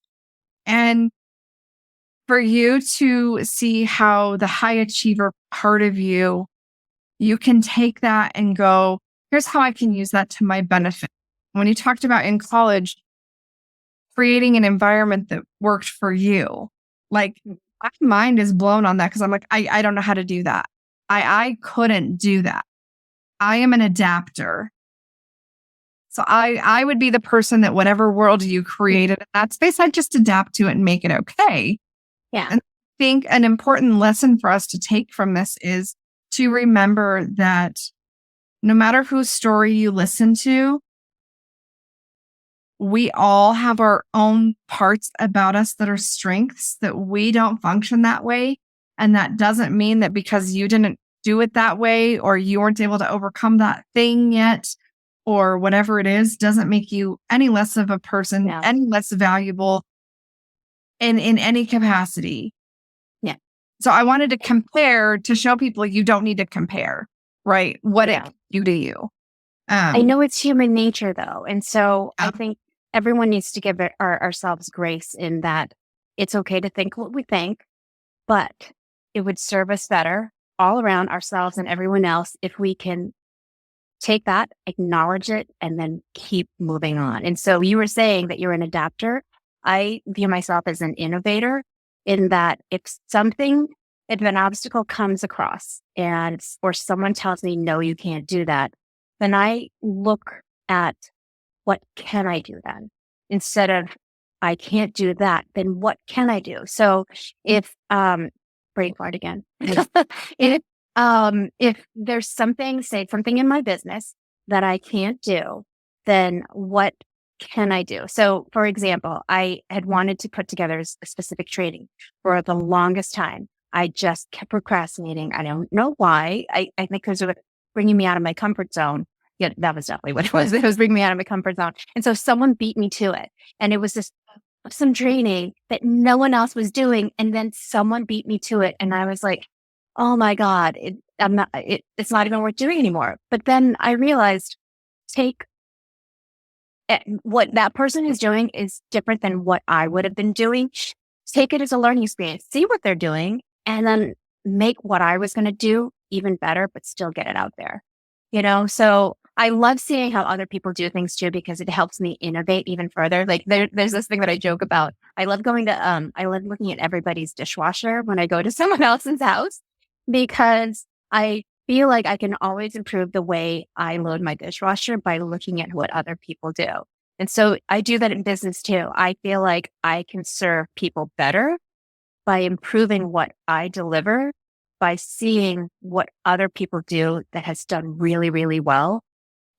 And for you to see how the high achiever part of you can take that and go, here's how I can use that to my benefit. When you talked about in college, creating an environment that worked for you, like my mind is blown on that, because I'm like, I don't know how to do that. I couldn't do that. I am an adapter. So I would be the person that whatever world you created in that space, I'd just adapt to it and make it okay. Yeah. And I think an important lesson for us to take from this is to remember that no matter whose story you listen to, we all have our own parts about us that are strengths that we don't function that way. And that doesn't mean that because you didn't do it that way or you weren't able to overcome that thing yet or whatever it is, doesn't make you any less of a person, Yeah. any less valuable in any capacity. Yeah. So I wanted to compare to show people you don't need to compare, right? What it can do to you. I know it's human nature though. And so Yeah. I think everyone needs to give ourselves grace in that it's okay to think what we think, but it would serve us better all around ourselves and everyone else if we can take that, acknowledge it, and then keep moving on. And so you were saying that you're an adapter. I view myself as an innovator in that if an obstacle comes across or someone tells me, no, you can't do that, then I look at what can I do then? Instead of I can't do that, then what can I do? So if brain fart again. If there's something in my business that I can't do, then what can I do? So for example, I had wanted to put together a specific training for the longest time. I just kept procrastinating. I don't know why. I think because of bringing me out of my comfort zone. Yeah, that was definitely what it was. It was bringing me out of my comfort zone. And so someone beat me to it. And it was this some training that no one else was doing. And then someone beat me to it. And I was like, oh my God, it's not even worth doing anymore. But then I realized what that person is doing is different than what I would have been doing. Take it as a learning experience, see what they're doing, and then make what I was going to do even better, but still get it out there. So I love seeing how other people do things too, because it helps me innovate even further. Like there's this thing that I joke about. I love looking at everybody's dishwasher when I go to someone else's house, because I feel like I can always improve the way I load my dishwasher by looking at what other people do. And so I do that in business too. I feel like I can serve people better by improving what I deliver, by seeing what other people do that has done really, really well,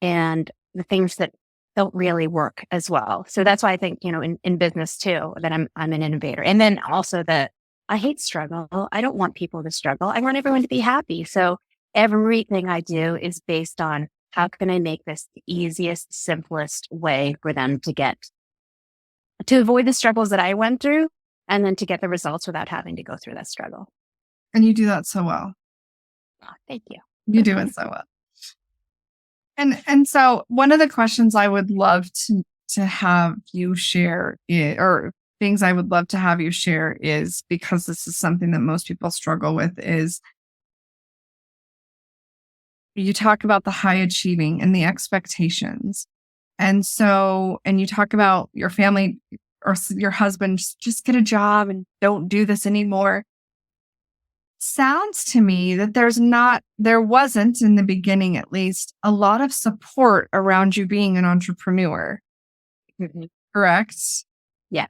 and the things that don't really work as well. So that's why I think, in business too, that I'm an innovator. And then also I hate struggle. I don't want people to struggle. I want everyone to be happy. So everything I do is based on how can I make this the easiest, simplest way for them to avoid the struggles that I went through, and then to get the results without having to go through that struggle. And you do that so well. Oh, thank you. You do it so well. And so one of the questions I would love to have you share or things I would love to have you share is, because this is something that most people struggle with, is you talk about the high achieving and the expectations. And you talk about your family or your husband, just get a job and don't do this anymore. Sounds to me that there wasn't in the beginning, at least, a lot of support around you being an entrepreneur. Mm-hmm. Correct? Yeah.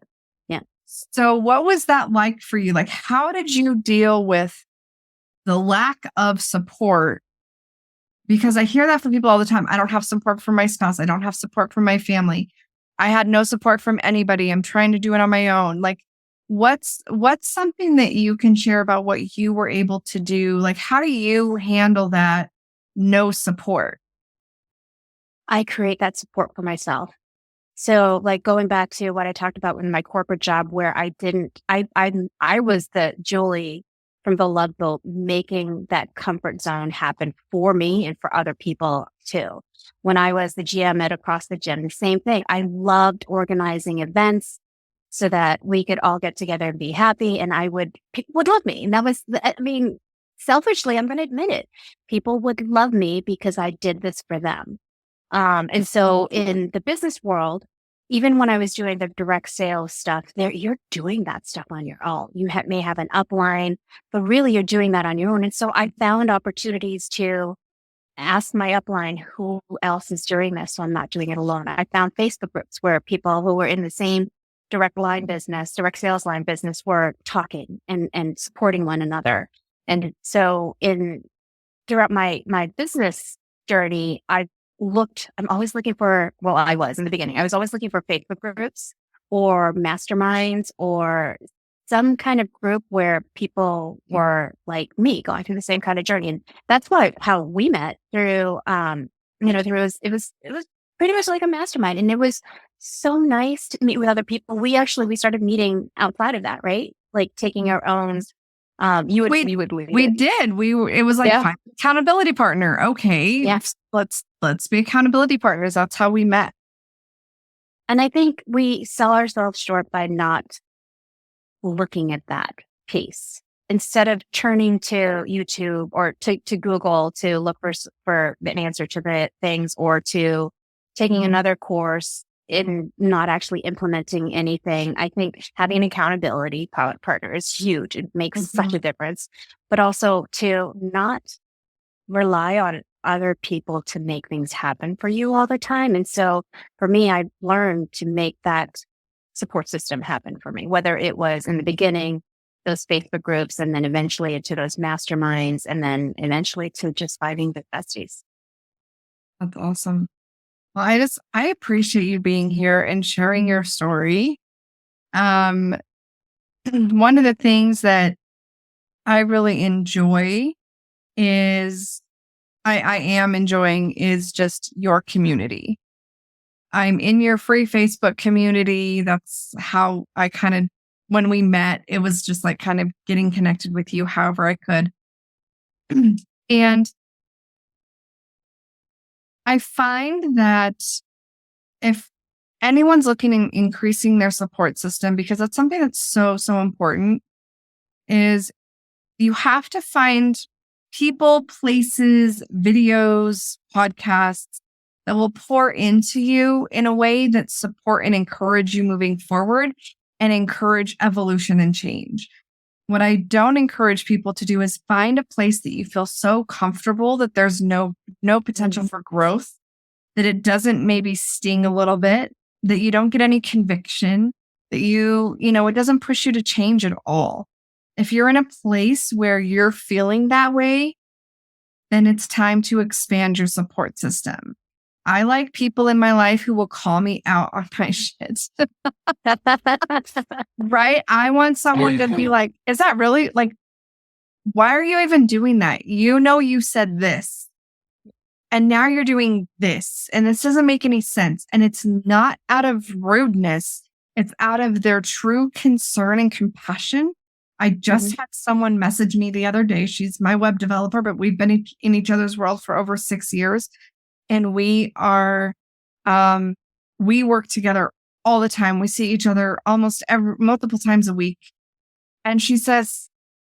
Yeah. So what was that like for you? Like, how did you deal with the lack of support? Because I hear that from people all the time. I don't have support from my spouse. I don't have support from my family. I had no support from anybody. I'm trying to do it on my own. Like, what's something that you can share about what you were able to do? Like, how do you handle that no support? I create that support for myself. So like going back to what I talked about in my corporate job, where I was the Julie from the Love Boat, making that comfort zone happen for me and for other people too. When I was the GM at Across the Gym, the same thing. I loved organizing events so that we could all get together and be happy, and people would love me. And that was, selfishly, I'm going to admit it. People would love me because I did this for them. And so in the business world, even when I was doing the direct sales stuff, you're doing that stuff on your own. You may have an upline, but really you're doing that on your own. And so I found opportunities to asked my upline who else is doing this, so I'm not doing it alone. I found Facebook groups where people who were in the same direct sales line business were talking and supporting one another. And so throughout my business journey, I'm always looking for, I was in the beginning, I was always looking for Facebook groups or masterminds or some kind of group where people were like me going through the same kind of journey. And that's how we met through, it was pretty much like a mastermind. And it was so nice to meet with other people. We started meeting outside of that, right? Like taking our own, we would lead We it. did. It was like find an accountability partner. Okay. Yes. Let's be accountability partners. That's how we met. And I think we sell ourselves short by not looking at that piece instead of turning to YouTube or to Google to look for an answer to the things, or to taking another course and not actually implementing anything. I think having an accountability partner is huge. It makes such a difference, but also to not rely on other people to make things happen for you all the time. And so for me, I learned to make that support system happen for me, whether it was in the beginning, those Facebook groups, and then eventually into those masterminds, and then eventually to just finding the besties. That's awesome. Well, I appreciate you being here and sharing your story. One of the things that I really enjoy is I am enjoying is just your community. I'm in your free Facebook community. That's how I when we met, it was just like kind of getting connected with you however I could. And I find that if anyone's looking at increasing their support system, because that's something that's so, so important, is you have to find people, places, videos, podcasts that will pour into you in a way that support and encourage you moving forward and encourage evolution and change. What I don't encourage people to do is find a place that you feel so comfortable that there's no potential for growth, that it doesn't maybe sting a little bit, that you don't get any conviction, that it doesn't push you to change at all. If you're in a place where you're feeling that way, then it's time to expand your support system. I like people in my life who will call me out on my shit. Right? I want someone to be like, is that really like, why are you even doing that? You said this and now you're doing this and this doesn't make any sense. And it's not out of rudeness. It's out of their true concern and compassion. I just had someone message me the other day. She's my web developer, but we've been in each other's world for over 6 years. And we work together all the time. We see each other multiple times a week. And she says,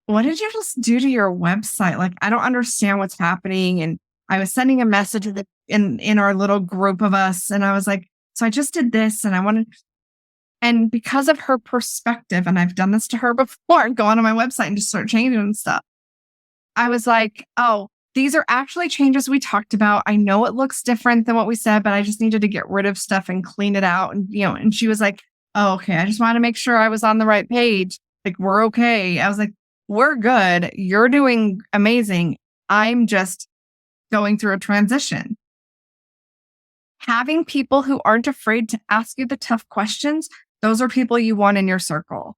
what did you just do to your website? Like, I don't understand what's happening. And I was sending a message in our little group of us. And I was like, so I just did this and because of her perspective, and I've done this to her before, go on my website and just start changing and stuff. I was like, oh, these are actually changes we talked about. I know it looks different than what we said, but I just needed to get rid of stuff and clean it out. And, and she was like, oh, okay. I just wanted to make sure I was on the right page. Like, we're okay. I was like, we're good. You're doing amazing. I'm just going through a transition. Having people who aren't afraid to ask you the tough questions, those are people you want in your circle.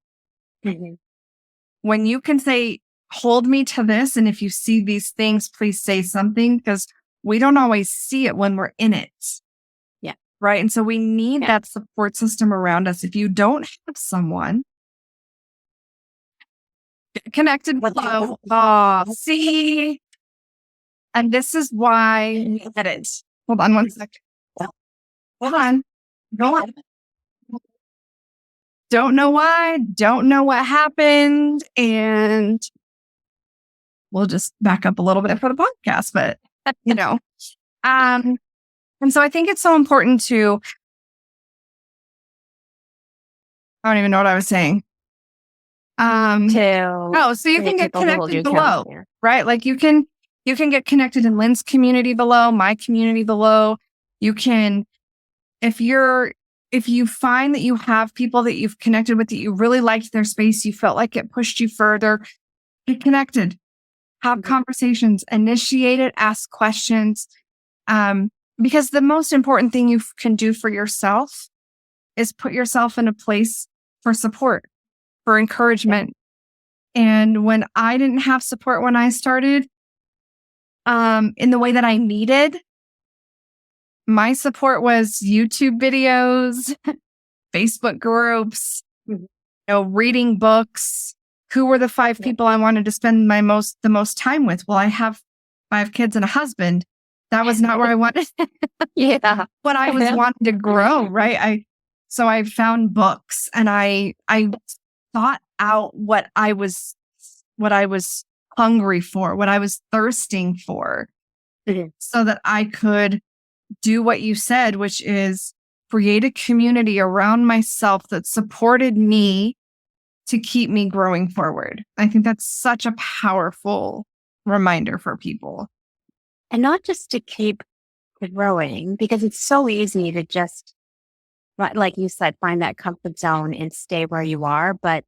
When you can say, hold me to this. And if you see these things, please say something, because we don't always see it when we're in it. Yeah. Right. And so we need that support system around us. If you don't have someone connected below, see. And this is why that is. Hold on one second. Hold on. Go on. Don't know why. Don't know what happened. And we'll just back up a little bit for the podcast, but and so I think it's so important to, I don't even know what I was saying. So you can get connected below, right? Like you can You can get connected in Lynn's community below, my community below. You can, if you find that you have people that you've connected with that you really liked their space, you felt like it pushed you further, get connected, have conversations, initiate it, ask questions. Because the most important thing you can do for yourself is put yourself in a place for support, for encouragement. And when I didn't have support when I started, in the way that I needed, my support was YouTube videos, Facebook groups, reading books. Who were the 5 people I wanted to spend the most time with? Well, I have 5 kids and a husband. That was not where I wanted. But I was wanting to grow, right? So I found books and I thought out what I was hungry for, what I was thirsting for, so that I could do what you said, which is create a community around myself that supported me to keep me growing forward. I think that's such a powerful reminder for people. And not just to keep growing, because it's so easy to just, like you said, find that comfort zone and stay where you are. But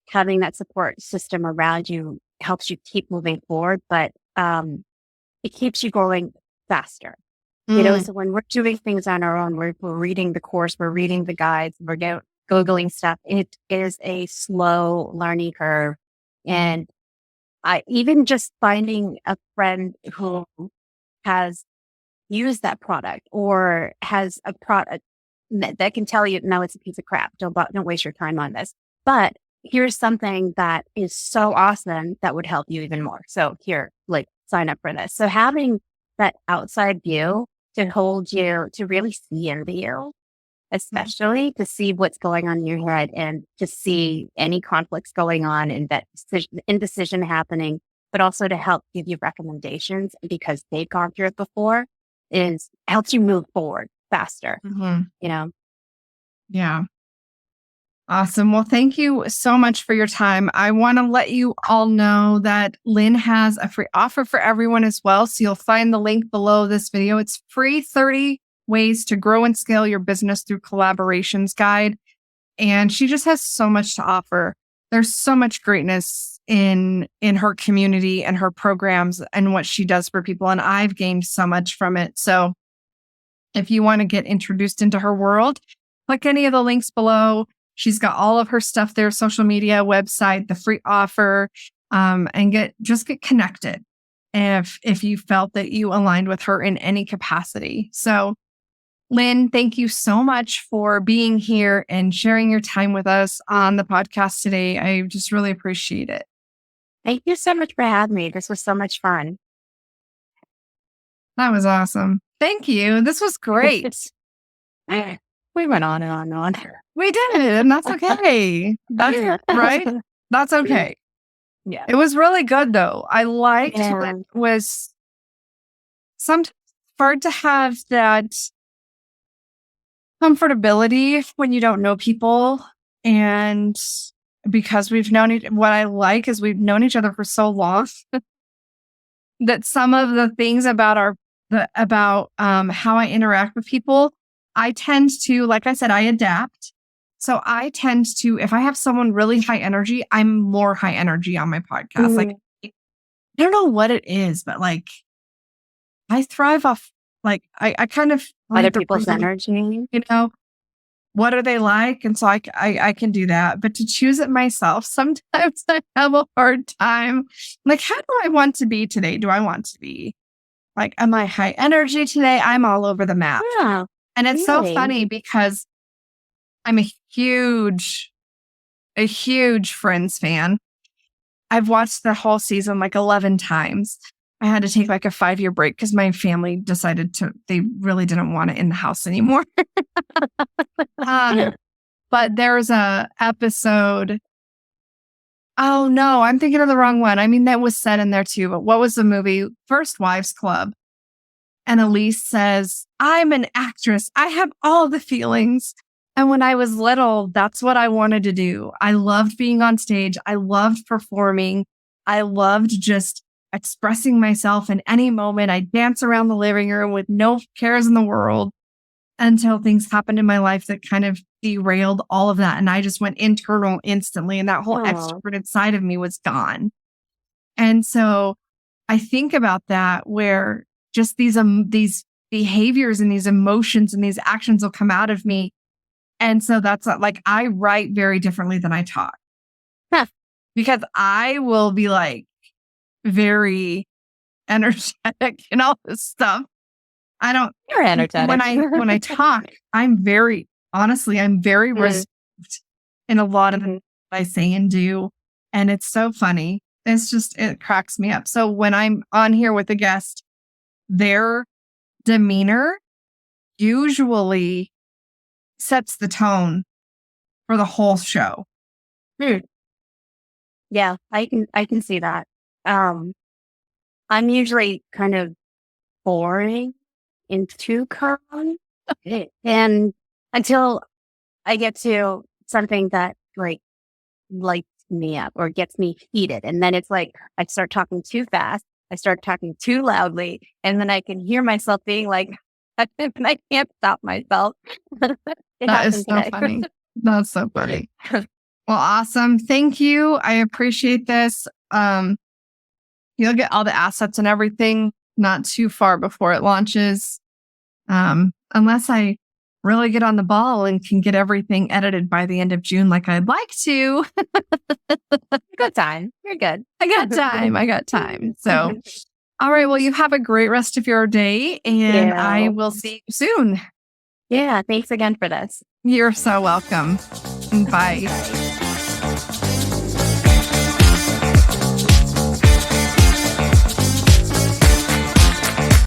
having that support system around you helps you keep moving forward, but it keeps you going faster. So when we're doing things on our own, we're reading the course, we're reading the guides, we're Googling stuff. It is a slow learning curve. And even just finding a friend who has used that product or has a product that can tell you, no, it's a piece of crap. Don't waste your time on this. But here's something that is so awesome that would help you even more. So here, sign up for this. So having that outside view to hold you, to really see into you, especially to see what's going on in your head and to see any conflicts going on and that indecision happening, but also to help give you recommendations because they've gone through it before, helps you move forward faster, Yeah. Awesome. Well, thank you so much for your time. I want to let you all know that Lynn has a free offer for everyone as well. So you'll find the link below this video. It's free 30 ways to grow and scale your business through collaborations guide. And she just has so much to offer. There's so much greatness in her community and her programs and what she does for people. And I've gained so much from it. So if you want to get introduced into her world, click any of the links below. She's got all of her stuff there, social media, website, the free offer, and get connected if you felt that you aligned with her in any capacity. So Lynn, thank you so much for being here and sharing your time with us on the podcast today. I just really appreciate it. Thank you so much for having me. This was so much fun. That was awesome. Thank you. This was great. We went on and on and on. We did, and that's okay. That's right. That's okay. Yeah. It was really good though. I liked it was sometimes hard to have that comfortability when you don't know people. And because what I like is we've known each other for so long that some of the things about how I interact with people, I tend to, like I said, I adapt. So I tend to, if I have someone really high energy, I'm more high energy on my podcast. Like, I don't know what it is, but I thrive off, I kind of other people's energy. What are they like? And so I can do that. But to choose it myself, sometimes I have a hard time. How do I want to be today? Do I want to be am I high energy today? I'm all over the map. Yeah. And it's so funny because I'm a huge Friends fan. I've watched the whole season 11 times. I had to take a 5-year break because my family decided they really didn't want it in the house anymore. But there's a episode. Oh no, I'm thinking of the wrong one. I mean, that was said in there too, but what was the movie? First Wives Club. And Elise says, I'm an actress. I have all the feelings. And when I was little, that's what I wanted to do. I loved being on stage. I loved performing. I loved just expressing myself in any moment. I dance around the living room with no cares in the world until things happened in my life that kind of derailed all of that. And I just went internal instantly. And that whole Aw. extroverted side of me was gone. And so I think about that where just these behaviors and these emotions and these actions will come out of me. And so that's like, I write very differently than I talk Huh. because I will be like very energetic and all this stuff. I don't, You're energetic. when I talk, I'm very reserved in a lot of Mhm. what I say and do. And it's so funny. It cracks me up. So when I'm on here with a guest, their demeanor usually sets the tone for the whole show. Hmm. Yeah, I can see that. I'm usually kind of boring and too calm. And until I get to something that lights me up or gets me heated. And then it's like I start talking too fast. I start talking too loudly. And then I can hear myself being like, and I can't stop myself. It That is happened so today. funny. That's so funny. Well, awesome. Thank you. I appreciate this. You'll get all the assets and everything not too far before it launches. Unless I really get on the ball and can get everything edited by the end of June like I'd like to. Good time. You're good. I got time. So, all right. Well, you have a great rest of your day and I will see you soon. Yeah. Thanks again for this. You're so welcome. Bye.